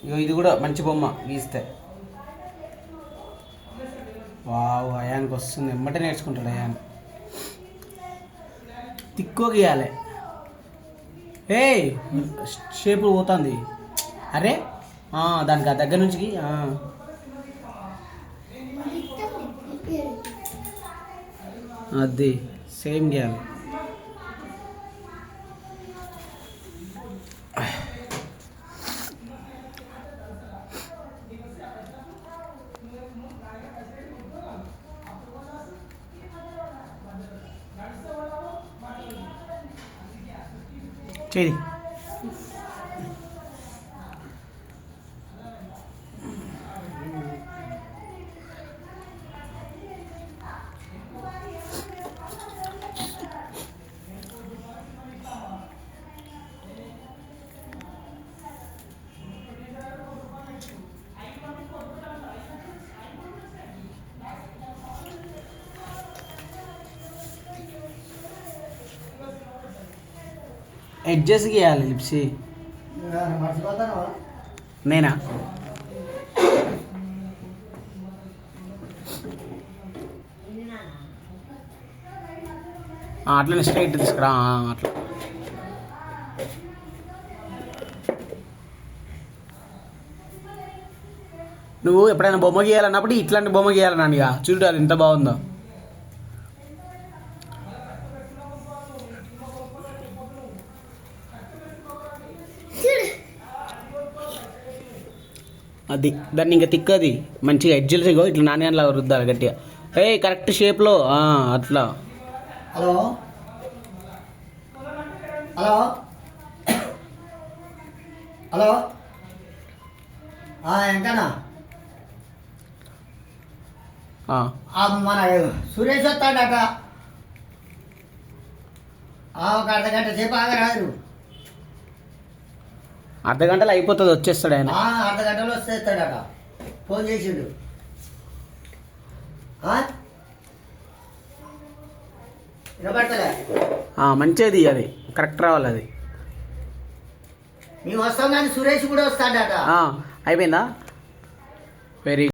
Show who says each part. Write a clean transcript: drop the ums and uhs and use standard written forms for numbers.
Speaker 1: ఇగో ఇది కూడా మంచి బొమ్మ గీస్తే. వావ్, అయానికి వస్తుంది, ఎమ్మటే నేర్చుకుంటాడు అయాన్. తిక్కో గీయాలి. ఏ షేపు పోతుంది. అరే దానికి ఆ దగ్గర నుంచి అది సేమ్ గీయాలి. చేయి. అడ్జస్ట్ చేయాలి లిప్సీ. నేనా? అట్లనే స్ట్రైట్ తీసుకురా. అట్లా నువ్వు ఎప్పుడైనా బొమ్మ గీయాలన్నప్పుడు ఇట్లాంటి బొమ్మ గీయాలన్నా ఇక చూడాలి ఎంత బాగుందో. అది దాన్ని ఇంకా తిక్కది మంచిగా ఎడ్జెల్స్ ఇట్లా నాణ్యాలా రుద్దాలి గట్టిగా. కరెక్ట్ షేప్లో అట్లా.
Speaker 2: హలో హలో హలో ఎంకనా మన సురేష్ వస్తాడట. ఒక అర్ధగంట సేపు ఆగరాదు.
Speaker 1: అర్ధగంటలో అయిపోతుంది, వచ్చేస్తాడు ఆయన.
Speaker 2: అర్ధగంటలో వచ్చేస్తాడట. ఫోన్ చేసిండు. వినపడతలే.
Speaker 1: మంచిది, అది కరెక్ట్ రావాలి. అది
Speaker 2: మేము వస్తాం కానీ సురేష్ కూడా వస్తాడట.
Speaker 1: అయిపోయిందా? వెరీ